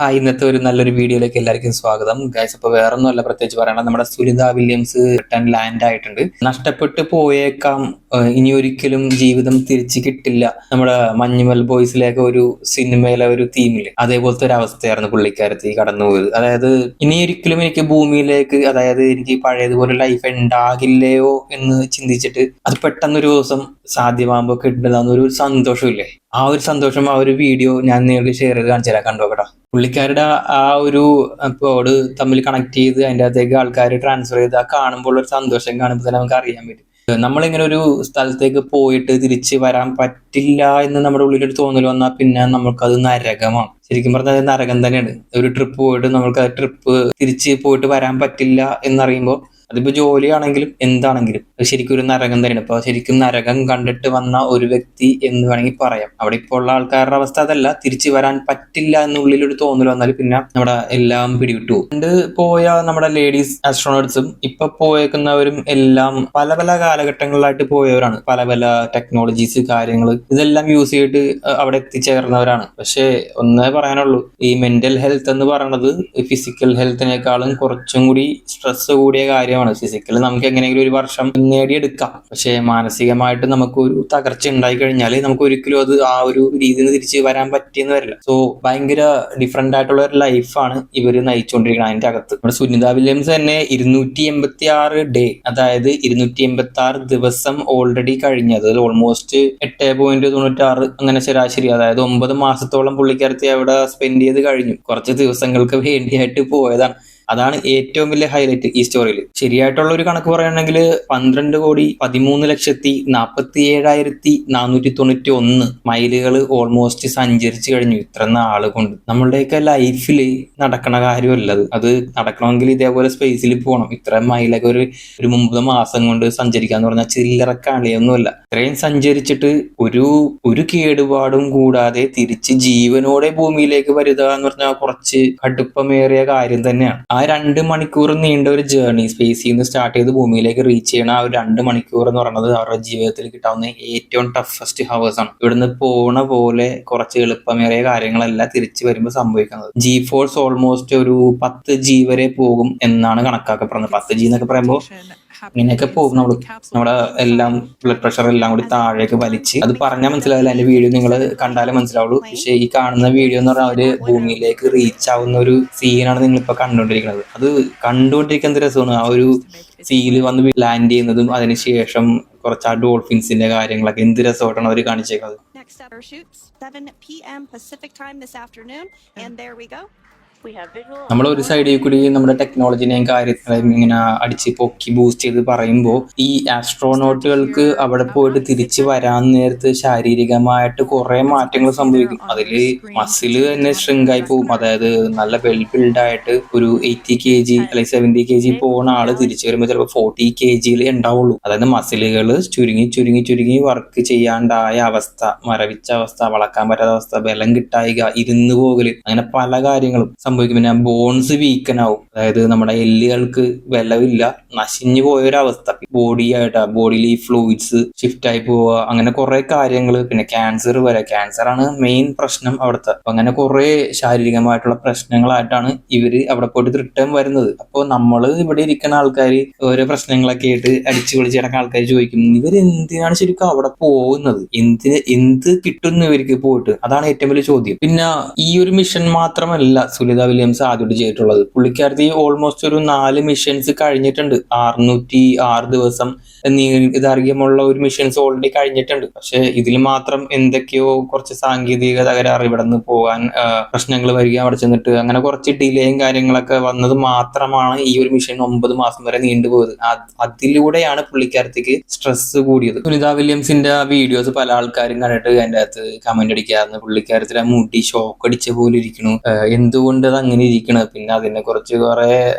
ഇന്നത്തെ ഒരു നല്ലൊരു വീഡിയോയിലേക്ക് എല്ലാവർക്കും സ്വാഗതം ഗൈസ്. അപ്പോൾ വേറൊന്നുമല്ല പ്രത്യേകിച്ച് പറയണം, നമ്മുടെ സുനിത വില്യംസ് റിട്ടേൺ ലാൻഡ് ആയിട്ടുണ്ട്. നഷ്ടപ്പെട്ടു പോയേക്കാം, ഇനി ഒരിക്കലും ജീവിതം തിരിച്ചു കിട്ടില്ല. നമ്മുടെ മഞ്ഞുമൽ ബോയ്സിലേക്ക് ഒരു സിനിമയിലെ ഒരു തീമില് അതേപോലത്തെ ഒരു അവസ്ഥയായിരുന്നു പുള്ളിക്കാരത്തി കടന്നുപോയത്. അതായത് ഇനി ഒരിക്കലും എനിക്ക് ഭൂമിയിലേക്ക്, അതായത് എനിക്ക് പഴയതുപോലെ ലൈഫ് ഉണ്ടാകില്ലയോ എന്ന് ചിന്തിച്ചിട്ട് അത് പെട്ടെന്നൊരു ദിവസം സാധ്യമാകുമ്പോൾ കിട്ടുന്ന ഒരു സന്തോഷമില്ലേ, ആ ഒരു സന്തോഷം ആ ഒരു വീഡിയോ ഞാൻ നിങ്ങൾക്ക് ഷെയർ ചെയ്ത് കാണിച്ചു തരാം. കണ്ടോക്കട്ടോ. പുള്ളിക്കാരുടെ ആ ഒരു കോഡ് തമ്മിൽ കണക്ട് ചെയ്ത് അതിൻ്റെ അകത്തേക്ക് ആൾക്കാർ ട്രാൻസ്ഫർ ചെയ്ത് ആ കാണുമ്പോൾ ഒരു സന്തോഷം കാണുമ്പോൾ തന്നെ നമുക്ക് അറിയാൻ പറ്റും. നമ്മളിങ്ങനെ ഒരു സ്ഥലത്തേക്ക് പോയിട്ട് തിരിച്ച് വരാൻ പറ്റില്ല എന്ന് നമ്മുടെ ഉള്ളിലൊരു തോന്നൽ വന്നാൽ പിന്നെ നമുക്കത് നരകമാണ്. ശരിക്കും പറഞ്ഞാൽ അത് നരകം തന്നെയാണ്. ഒരു ട്രിപ്പ് പോയിട്ട് നമുക്ക് ആ ട്രിപ്പ് തിരിച്ച് പോയിട്ട് വരാൻ പറ്റില്ല എന്നറിയുമ്പോൾ അതിപ്പോ ജോലിയാണെങ്കിലും എന്താണെങ്കിലും അത് ശരിക്കും ഒരു നരകം തന്നെയാണ്. ഇപ്പൊ ശരിക്കും നരകം കണ്ടിട്ട് വന്ന ഒരു വ്യക്തി എന്ന് വേണമെങ്കിൽ പറയാം. അവിടെ ഇപ്പോൾ ഉള്ള ആൾക്കാരുടെ അവസ്ഥ അതല്ല, തിരിച്ചു വരാൻ പറ്റില്ല എന്നുള്ളിലൊരു തോന്നൽ വന്നാൽ പിന്നെ നമ്മുടെ എല്ലാം പിടിവിട്ടു. പണ്ട് പോയ നമ്മുടെ ലേഡീസ് ആസ്ട്രോണോട്സും ഇപ്പൊ പോയേക്കുന്നവരും എല്ലാം പല പല കാലഘട്ടങ്ങളിലായിട്ട് പോയവരാണ്. പല പല ടെക്നോളജീസ് കാര്യങ്ങൾ ഇതെല്ലാം യൂസ് ചെയ്തിട്ട് അവിടെ എത്തിച്ചേർന്നവരാണ്. പക്ഷെ ഒന്നേ പറയാനുള്ളൂ, ഈ മെന്റൽ ഹെൽത്ത് എന്ന് പറയുന്നത് ഫിസിക്കൽ ഹെൽത്തിനേക്കാളും കുറച്ചും കൂടി സ്ട്രെസ് കൂടിയ കാര്യമാണ്. ഫിസിക്കൽ നമുക്ക് എങ്ങനെയെങ്കിലും ഒരു വർഷം നേടിയെടുക്കാം, പക്ഷെ മാനസികമായിട്ട് നമുക്ക് ഒരു തകർച്ച ഉണ്ടായി കഴിഞ്ഞാൽ നമുക്ക് ഒരിക്കലും അത് ആ ഒരു രീതിയിൽ തിരിച്ച് വരാൻ പറ്റിയെന്ന് വരില്ല. സോ ഭയങ്കര ഡിഫറെന്റ് ആയിട്ടുള്ള ഒരു ലൈഫാണ് ഇവര് നയിച്ചുകൊണ്ടിരിക്കുന്നത് അതിന്റെ അകത്ത്. നമ്മുടെ സുനിത വില്യംസ് തന്നെ 286 ഡേ, അതായത് 286 ദിവസം ഓൾറെഡി കഴിഞ്ഞത്, ഓൾമോസ്റ്റ് 8.96 അങ്ങനെ ശരാശരി, അതായത് 9 മാസത്തോളം പുള്ളിക്കാരത്തി അവിടെ സ്പെൻഡ് ചെയ്ത് കഴിഞ്ഞു. കുറച്ച് ദിവസങ്ങൾക്ക് വേണ്ടിയായിട്ട് പോയതാണ്. അതാണ് ഏറ്റവും വലിയ ഹൈലൈറ്റ് ഈ സ്റ്റോറിയിൽ. ശരിയായിട്ടുള്ള ഒരു കണക്ക് പറയുകയാണെങ്കിൽ 12,13,47,491 മൈലുകൾ ഓൾമോസ്റ്റ് സഞ്ചരിച്ചു കഴിഞ്ഞു ഇത്ര നാള് കൊണ്ട്. നമ്മളുടെയൊക്കെ ലൈഫിൽ നടക്കണ കാര്യമല്ലത്. അത് നടക്കണമെങ്കിൽ ഇതേപോലെ സ്പേസിൽ പോകണം. ഇത്ര മൈലൊക്കെ ഒരു 30 മാസം കൊണ്ട് സഞ്ചരിക്കാന്ന് പറഞ്ഞാൽ ചില്ലറ കളിയൊന്നുമല്ല. ഇത്രയും സഞ്ചരിച്ചിട്ട് ഒരു കേടുപാടും കൂടാതെ തിരിച്ച് ജീവനോടെ ഭൂമിയിലേക്ക് വരിക എന്ന് പറഞ്ഞാൽ കുറച്ച് കടുപ്പമേറിയ കാര്യം തന്നെയാണ്. ആ 2 മണിക്കൂർ നീണ്ട ഒരു ജേർണി, സ്പേസിൽ നിന്ന് സ്റ്റാർട്ട് ചെയ്ത് ഭൂമിയിലേക്ക് റീച്ച് ചെയ്യണ ആ ഒരു 2 മണിക്കൂർ എന്ന് പറയുന്നത് അവരുടെ ജീവിതത്തിൽ കിട്ടാവുന്ന ഏറ്റവും ടഫസ്റ്റ് ഹവേഴ്സ് ആണ്. ഇവിടുന്ന് പോണ പോലെ കുറച്ച് എളുപ്പമേറിയ കാര്യങ്ങളല്ല തിരിച്ചു വരുമ്പോൾ സംഭവിക്കുന്നത്. G-ഫോഴ്സ് ഓൾമോസ്റ്റ് ഒരു 10G വരെ പോകും എന്നാണ് കണക്കാക്കപ്പെടുന്നത്. 10G എന്നൊക്കെ പറയുമ്പോൾ ഇങ്ങനെയൊക്കെ പോകും. നമ്മുടെ എല്ലാം ബ്ലഡ് പ്രഷർ എല്ലാം കൂടി താഴേക്ക് വലിച്ച്, അത് പറഞ്ഞാൽ മനസ്സിലാവില്ല, അതിന്റെ വീഡിയോ നിങ്ങൾ കണ്ടാലേ മനസ്സിലാവുള്ളൂ. പക്ഷെ ഈ കാണുന്ന വീഡിയോ എന്ന് പറഞ്ഞാൽ അവര് ഭൂമിയിലേക്ക് റീച്ച് ആവുന്ന ഒരു സീനാണ് നിങ്ങളിപ്പോ കണ്ടുകൊണ്ടിരിക്കുന്നത്. അത് കണ്ടുകൊണ്ടിരിക്കുന്ന രസമാണ്. ആ ഒരു സീല് വന്ന് ലാൻഡ് ചെയ്യുന്നതും അതിനുശേഷം കുറച്ച് ആ ഡോൾഫിൻസിന്റെ കാര്യങ്ങളൊക്കെ എന്ത് രസമായിട്ടാണ് അവർ കാണിച്ചേക്കുന്നത്. നമ്മൾ ഒരു സൈഡിൽ കൂടി നമ്മുടെ ടെക്നോളജിനെയും കാര്യങ്ങളെയും ഇങ്ങനെ അടിച്ച് പൊക്കി ബൂസ്റ്റ് ചെയ്ത് പറയുമ്പോൾ ഈ ആസ്ട്രോനോട്ടുകൾക്ക് അവിടെ പോയിട്ട് തിരിച്ചു വരാൻ നേരത്ത് ശാരീരികമായിട്ട് കുറെ മാറ്റങ്ങൾ സംഭവിക്കും. അതില് മസില് തന്നെ ഷ്രിങ്കായി പോകും. അതായത് നല്ല വെൽ ബിൽഡ് ആയിട്ട് ഒരു 80 kg അല്ലെങ്കിൽ 70 kg പോകുന്ന ആള് തിരിച്ചു വരുമ്പോൾ ചിലപ്പോൾ 40 kg ഉണ്ടാവുള്ളൂ. അതായത് മസിലുകൾ ചുരുങ്ങി ചുരുങ്ങി ചുരുങ്ങി വർക്ക് ചെയ്യാണ്ടായ അവസ്ഥ, മരവിച്ച അവസ്ഥ, വളക്കാൻ പറ്റാത്ത അവസ്ഥ, ബലം കിട്ടായിക, ഇരുന്ന് പോകല്, അങ്ങനെ പല കാര്യങ്ങളും സംഭവിക്കും. പിന്നെ ബോൺസ് വീക്കനാവും. അതായത് നമ്മുടെ എല്ലുകൾക്ക് ബലമില്ല, നശിഞ്ഞു പോയൊരവസ്ഥ. ബോഡിയിൽ ഈ ഫ്ലൂയിഡ്സ് ഷിഫ്റ്റ് ആയി പോവുക, അങ്ങനെ കുറെ കാര്യങ്ങൾ. പിന്നെ ക്യാൻസർ വരെ, ക്യാൻസർ ആണ് മെയിൻ പ്രശ്നം അവിടുത്തെ. അപ്പൊ അങ്ങനെ കുറെ ശാരീരികമായിട്ടുള്ള പ്രശ്നങ്ങളായിട്ടാണ് ഇവര് അവിടെ പോയിട്ട് റിട്ടേൺ വരുന്നത്. അപ്പോൾ നമ്മൾ ഇവിടെ ഇരിക്കുന്ന ആൾക്കാർ ഓരോ പ്രശ്നങ്ങളൊക്കെ ആയിട്ട് അടിച്ചു പൊളിച്ച് കിടക്കുന്ന ആൾക്കാർ ചോദിക്കും, ഇവർ എന്തിനാണ് ശരിക്കും അവിടെ പോകുന്നത്, എന്ത് കിട്ടുന്നു ഇവർക്ക് പോയിട്ട്? അതാണ് ഏറ്റവും വലിയ ചോദ്യം. പിന്നെ ഈ ഒരു മിഷൻ മാത്രമല്ല സുനിത വില്യംസ് ആദ്യമായിട്ട് ചെയ്തിട്ടുള്ളത്. പുള്ളിക്കാരത്തി ഓൾമോസ്റ്റ് ഒരു 4 മിഷൻസ് കഴിഞ്ഞിട്ടുണ്ട്. 606 ദിവസം ദൈർഘ്യമുള്ള ഒരു മിഷൻസ് ഓൾറെഡി കഴിഞ്ഞിട്ടുണ്ട്. പക്ഷെ ഇതിൽ മാത്രം എന്തൊക്കെയോ കുറച്ച് സാങ്കേതിക തകരാറ്, ഇവിടെ നിന്ന് പോകാൻ പ്രശ്നങ്ങൾ വരിക, അവിടെ ചെന്നിട്ട് അങ്ങനെ കുറച്ച് ഡിലേയും കാര്യങ്ങളൊക്കെ വന്നത് മാത്രമാണ് ഈ ഒരു മിഷൻ 9 മാസം വരെ നീണ്ടുപോയത്. അതിലൂടെയാണ് പുള്ളിക്കാരത്തേക്ക് സ്ട്രെസ് കൂടിയത്. സുനിത വില്യംസിന്റെ വീഡിയോസ് പല ആൾക്കാരും കണ്ടിട്ട് അതിന്റെ അകത്ത് കമന്റ് അടിക്കാറുണ്ട്, പുള്ളിക്കാരത്തിൽ ആ മുടി ഷോക്ക് അടിച്ച പോലെ ഇരിക്കുന്നു, എന്തുകൊണ്ട് എന്തുകൊണ്ട് അത് അങ്ങനെ ഇരിക്കണത്. പിന്നെ അതിനെ കുറിച്ച് കുറെ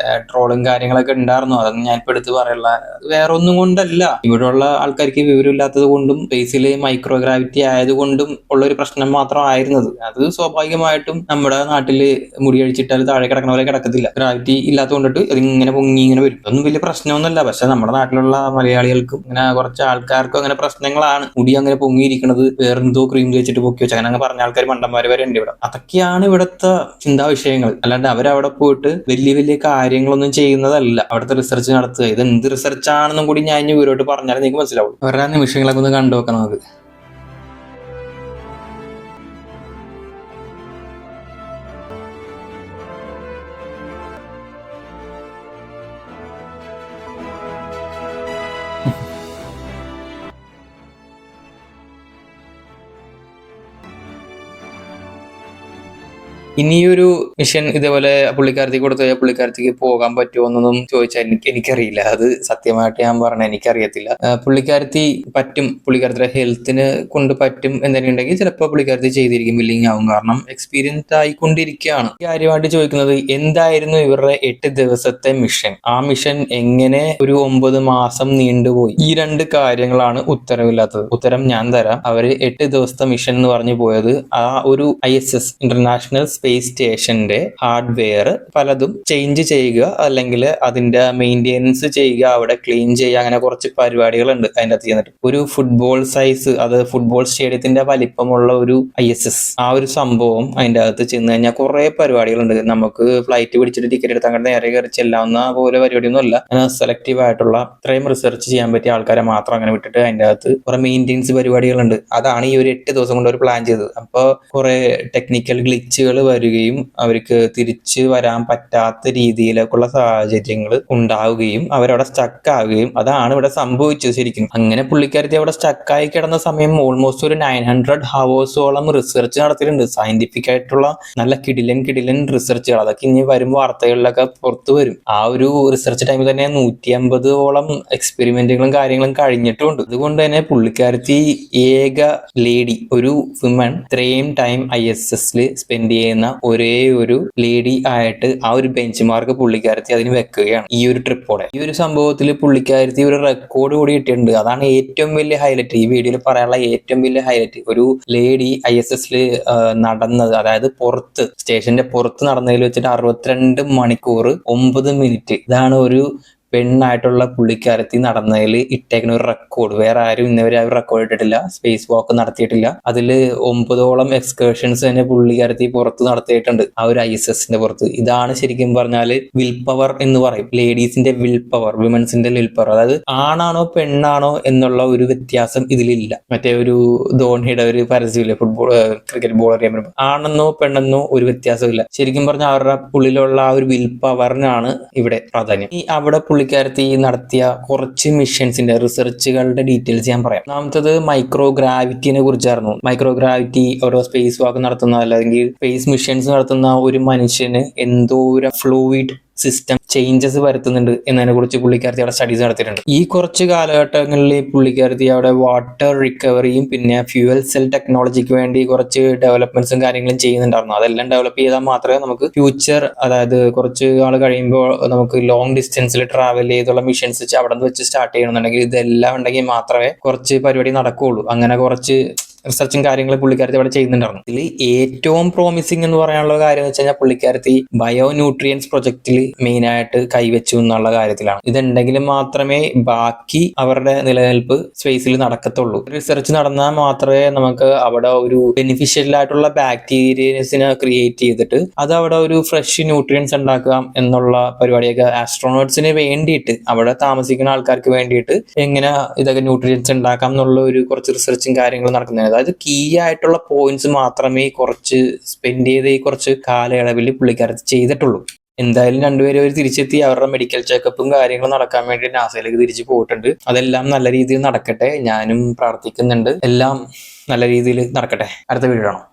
ട്രോളും കാര്യങ്ങളൊക്കെ ഉണ്ടായിരുന്നു. അതൊന്നും ഞാൻ ഇപ്പൊ എടുത്ത് പറയല്ല. വേറെ ഒന്നും കൊണ്ടല്ല, ഇവിടെയുള്ള ആൾക്കാർക്ക് വിവരമില്ലാത്തത് കൊണ്ടും സ്പേസിൽ മൈക്രോഗ്രാവിറ്റി ആയതുകൊണ്ടും ഉള്ള ഒരു പ്രശ്നം മാത്രമായിരുന്നത്. അത് സ്വാഭാവികമായിട്ടും നമ്മുടെ നാട്ടില് മുടിയഴിച്ചിട്ടാൽ താഴെ കിടക്കണ പോലെ കിടക്കത്തില്ല. ഗ്രാവിറ്റി ഇല്ലാത്തത് കൊണ്ടിട്ട് അതിങ്ങനെ പൊങ്ങി ഇങ്ങനെ വരും. അതൊന്നും വലിയ പ്രശ്നമൊന്നുമല്ല. പക്ഷെ നമ്മുടെ നാട്ടിലുള്ള മലയാളികൾക്കും അങ്ങനെ കുറച്ച് ആൾക്കാർക്കും അങ്ങനെ പ്രശ്നങ്ങളാണ്. മുടി അങ്ങനെ പൊങ്ങിയിരിക്കണത് വേറെന്തോ ക്രീം തേച്ചിട്ട് പൊക്കി വെച്ച് അങ്ങനെ പറഞ്ഞ ആൾക്കാർ മണ്ടന്മാര് വരെ ഉണ്ട് ഇവിടെ. അതൊക്കെയാണ് ഇവിടുത്തെ ചിന്താ വിഷയങ്ങൾ. അല്ലാണ്ട് അവരവിടെ പോയിട്ട് വലിയ വലിയ കാര്യങ്ങളൊന്നും ചെയ്യുന്നതല്ല. അവിടുത്തെ റിസർച്ച് നടത്തുക. ഇത് എന്ത് റിസർച്ച് ആണെന്നും കൂടി ഞാൻ ഇനി ഇവരോട്ട് പറഞ്ഞാൽ നിങ്ങൾക്ക് മനസ്സിലാവും. അവരുടെ നിമിഷങ്ങളൊക്കെ ഒന്ന് കണ്ടു നോക്കണം. അത് ഇനിയൊരു മിഷൻ ഇതേപോലെ പുള്ളിക്കാരത്തിക്ക് കൊടുത്തു കഴിഞ്ഞാൽ പുള്ളിക്കാരത്തിക്ക് പോകാൻ പറ്റുമോ എന്നൊന്നും ചോദിച്ചാൽ എനിക്കറിയില്ല. അത് സത്യമായിട്ട് ഞാൻ പറഞ്ഞ എനിക്കറിയത്തില്ല. പുള്ളിക്കാരത്തി പറ്റും, പുള്ളിക്കാരത്തിയുടെ ഹെൽത്തിന് കൊണ്ട് പറ്റും എന്നുണ്ടെങ്കിൽ ചിലപ്പോൾ പുള്ളിക്കാരത്തി ചെയ്തിരിക്കും, വില്ലിങ് ആവും. കാരണം എക്സ്പീരിയൻസ് ആയിക്കൊണ്ടിരിക്കുകയാണ്. കാര്യമായിട്ട് ചോദിക്കുന്നത് എന്തായിരുന്നു ഇവരുടെ 8 ദിവസത്തെ മിഷൻ? ആ മിഷൻ എങ്ങനെ ഒരു 9 മാസം നീണ്ടുപോയി? ഈ 2 കാര്യങ്ങളാണ് ഉത്തരവില്ലാത്തത്. ഉത്തരം ഞാൻ തരാം. അവര് 8 ദിവസത്തെ മിഷൻ എന്ന് പറഞ്ഞു പോയത് ആ ഒരു ISS ഇന്റർനാഷണൽ സ്പേസ് സ്റ്റേഷന്റെ ഹാർഡ്വെയർ പലതും ചേഞ്ച് ചെയ്യുക, അല്ലെങ്കിൽ അതിന്റെ മെയിൻ്റെനൻസ് ചെയ്യുക, അവിടെ ക്ലീൻ ചെയ്യുക, അങ്ങനെ കുറച്ച് പരിപാടികളുണ്ട് അതിൻ്റെ അകത്ത് ചെയ്യുന്നിട്ട്. ഒരു ഫുട്ബോൾ സൈസ്, അത് ഫുട്ബോൾ സ്റ്റേഡിയത്തിന്റെ വലിപ്പമുള്ള ഒരു ISS, ആ ഒരു സംഭവം അതിൻ്റെ അകത്ത് ചെന്ന് കഴിഞ്ഞാൽ കുറെ പരിപാടികളുണ്ട്. നമുക്ക് ഫ്ലൈറ്റ് പിടിച്ചിട്ട് ടിക്കറ്റ് എടുത്ത് അങ്ങോട്ട് നേരെ കയറി ചെല്ലാവുന്ന പോലെ പരിപാടിയൊന്നും അല്ല. സെലക്റ്റീവ് ആയിട്ടുള്ള ഇത്രയും റിസർച്ച് ചെയ്യാൻ പറ്റിയ ആൾക്കാരെ മാത്രം അങ്ങനെ വിട്ടിട്ട് അതിൻ്റെ അകത്ത് കുറെ മെയിൻ്റെനൻസ് പരിപാടികളുണ്ട്. അതാണ് ഈ ഒരു 8 ദിവസം കൊണ്ട് അവർ പ്ലാൻ ചെയ്തത്. അപ്പോൾ കുറെ ടെക്നിക്കൽ ഗ്ലിച്ചുകൾ വരികയും അവർക്ക് തിരിച്ചു വരാൻ പറ്റാത്ത രീതിയിലേക്കുള്ള സാഹചര്യങ്ങൾ ഉണ്ടാവുകയും അവരവിടെ സ്റ്റക്ക് ആവുകയും അതാണ് ഇവിടെ സംഭവിച്ചത് ശരിക്കും. അങ്ങനെ പുള്ളിക്കാരത്തി അവിടെ സ്റ്റക്കായി കിടന്ന സമയം ഓൾമോസ്റ്റ് ഒരു 900 ഹവേഴ്സോളം റിസർച്ച് നടത്തിയിട്ടുണ്ട്. സയന്റിഫിക് ആയിട്ടുള്ള നല്ല കിടിലൻ റിസർച്ചുകൾ. അതൊക്കെ ഇനി വരും വാർത്തകളിലൊക്കെ പുറത്തു വരും. ആ ഒരു റിസർച്ച് ടൈമിൽ തന്നെ 150ഓളം എക്സ്പെരിമെന്റുകളും കാര്യങ്ങളും കഴിഞ്ഞിട്ടുണ്ട്. അതുകൊണ്ട് തന്നെ പുള്ളിക്കാരത്തി ഏക ലേഡി, ഒരു വിമൺ ഇത്രയും ടൈം ISS സ്പെൻഡ് ചെയ്യുന്ന ഒരേ ഒരു ലേഡി ആയിട്ട് ആ ഒരു ബെഞ്ച് മാർക്ക് പുള്ളിക്കാരത്തി അതിന് വെക്കുകയാണ് ഈ ഒരു ട്രിപ്പോടെ. ഈ ഒരു സംഭവത്തിൽ പുള്ളിക്കാരത്തി ഒരു റെക്കോർഡ് കൂടി കിട്ടിയിട്ടുണ്ട്. അതാണ് ഏറ്റവും വലിയ ഹൈലൈറ്റ്, ഈ വീഡിയോയിൽ പറയാനുള്ള ഏറ്റവും വലിയ ഹൈലൈറ്റ്. ഒരു ലേഡി ISS നടന്നത്, അതായത് പുറത്ത്, സ്റ്റേഷന്റെ പുറത്ത് നടന്നതിൽ വെച്ചിട്ട് 62 മണിക്കൂർ 9 മിനിറ്റ്. ഇതാണ് ഒരു പെണ്ണായിട്ടുള്ള പുള്ളിക്കാരത്തി നടന്നതിൽ ഇട്ടേക്കുന്ന ഒരു റെക്കോർഡ്. വേറെ ആരും ഇന്നവരെ ആ ഒരു റെക്കോർഡ് ഇട്ടിട്ടില്ല. സ്പേസ് വാക്ക് നടത്തിയിട്ടില്ല. അതിൽ 9ഓളം എക്സ്കേർഷൻസ് തന്നെ പുള്ളിക്കാരത്തി പുറത്ത് നടത്തിയിട്ടുണ്ട് ആ ഒരു ISSന്റെ പുറത്ത്. ഇതാണ് ശരിക്കും പറഞ്ഞാൽ വിൽ പവർ എന്ന് പറയും. ലേഡീസിന്റെ വിൽ പവർ, വിമൻസിന്റെ വിൽ പവർ. അതായത് ആണാണോ പെണ്ണാണോ എന്നുള്ള ഒരു വ്യത്യാസം ഇതിലില്ല. മറ്റേ ഒരു ധോണിയുടെ ഒരു പരസ്യമില്ല, ക്രിക്കറ്റ് ബോളർ ചെയ്യാൻ പറ്റും, ആണെന്നോ പെണ്ണെന്നോ ഒരു വ്യത്യാസമില്ല. ശരിക്കും പറഞ്ഞാൽ അവരുടെ ഉള്ളിലുള്ള ആ ഒരു വിൽ പവറിനാണ് ഇവിടെ പ്രാധാന്യം. ഈ അവിടെ പുള്ളിക്കാരത്തി നടത്തിയ കുറച്ച് മിഷൻസിന്റെ റിസർച്ചുകളുടെ ഡീറ്റെയിൽസ് ഞാൻ പറയാം. ഒന്നാമത്തത് മൈക്രോഗ്രാവിറ്റിനെ കുറിച്ചായിരുന്നു. മൈക്രോഗ്രാവിറ്റി ഓരോ സ്പേസ് വാക്ക് നടത്തുന്ന അല്ലെങ്കിൽ സ്പേസ് മിഷൻസ് നടത്തുന്ന ഒരു മനുഷ്യന് എന്തോരം ഫ്ലൂയിഡ് സിസ്റ്റം ചേഞ്ചസ് വരുത്തുന്നുണ്ട് എന്നതിനെ കുറിച്ച് പുള്ളിക്കാരത്തി അവിടെ സ്റ്റഡീസ് നടത്തിയിട്ടുണ്ട്. ഈ കുറച്ച് കാലഘട്ടങ്ങളിൽ പുള്ളിക്കാരത്തി അവിടെ വാട്ടർ റിക്കവറിയും പിന്നെ ഫ്യൂവൽ സെൽ ടെക്നോളജിക്ക് വേണ്ടി കുറച്ച് ഡെവലപ്മെന്റ്സും കാര്യങ്ങളും ചെയ്യുന്നുണ്ടായിരുന്നു. അതെല്ലാം ഡെവലപ്പ് ചെയ്താൽ മാത്രമേ നമുക്ക് ഫ്യൂച്ചർ, അതായത് കുറച്ച് നാൾ കഴിയുമ്പോൾ നമുക്ക് ലോങ് ഡിസ്റ്റൻസിൽ ട്രാവൽ ചെയ്തുള്ള മിഷൻസ് അവിടെ നിന്ന് വെച്ച് സ്റ്റാർട്ട് ചെയ്യണമെന്നുണ്ടെങ്കിൽ ഇതെല്ലാം ഉണ്ടെങ്കിൽ മാത്രമേ കുറച്ച് പരിപാടി നടക്കുകയുള്ളൂ. അങ്ങനെ കുറച്ച് റിസർച്ചും കാര്യങ്ങൾ പുള്ളിക്കാരത്തി അവിടെ ചെയ്യുന്നുണ്ടായിരുന്നു. ഇതിൽ ഏറ്റവും പ്രോമിസിംഗ് എന്ന് പറയാനുള്ള കാര്യം എന്ന് വെച്ച് കഴിഞ്ഞാൽ പുള്ളിക്കാരത്തി ബയോ ന്യൂട്രിയൻസ് പ്രൊജക്റ്റിൽ മെയിൻ ആയിട്ട് കൈവച്ചു എന്നുള്ള കാര്യത്തിലാണ്. ഇതുണ്ടെങ്കിൽ മാത്രമേ ബാക്കി അവരുടെ നിലനിൽപ്പ് സ്പേസിൽ നടക്കത്തുള്ളൂ. റിസർച്ച് നടന്നാൽ മാത്രമേ നമുക്ക് അവിടെ ഒരു ബെനിഫിഷ്യൽ ആയിട്ടുള്ള ബാക്ടീരിയസിനെ ക്രിയേറ്റ് ചെയ്തിട്ട് അത് അവിടെ ഒരു ഫ്രഷ് ന്യൂട്രിയൻസ് ഉണ്ടാക്കാം എന്നുള്ള പരിപാടിയൊക്കെ ആസ്ട്രോണോട്സിന് വേണ്ടിയിട്ട്, അവിടെ താമസിക്കുന്ന ആൾക്കാർക്ക് വേണ്ടിയിട്ട് എങ്ങനെ ഇതൊക്കെ ന്യൂട്രിയൻസ് ഉണ്ടാക്കാം എന്നുള്ള ഒരു കുറച്ച് റിസർച്ചും കാര്യങ്ങളും നടക്കുന്നത്. അതായത് കീ ആയിട്ടുള്ള പോയിന്റ്സ് മാത്രമേ കുറച്ച് സ്പെൻഡ് ചെയ്ത് ഈ കുറച്ച് കാലയളവിൽ പുള്ളിക്കാരത്ത് ചെയ്തിട്ടുള്ളൂ. എന്തായാലും രണ്ടുപേരും അവർ തിരിച്ചെത്തി അവരുടെ മെഡിക്കൽ ചെക്കപ്പും കാര്യങ്ങളും നടക്കാൻ വേണ്ടി നാസയിലേക്ക് തിരിച്ചു പോയിട്ടുണ്ട്. അതെല്ലാം നല്ല രീതിയിൽ നടക്കട്ടെ, ഞാനും പ്രാർത്ഥിക്കുന്നുണ്ട്. എല്ലാം നല്ല രീതിയിൽ നടക്കട്ടെ. അടുത്ത വീഡിയോ കാണാം.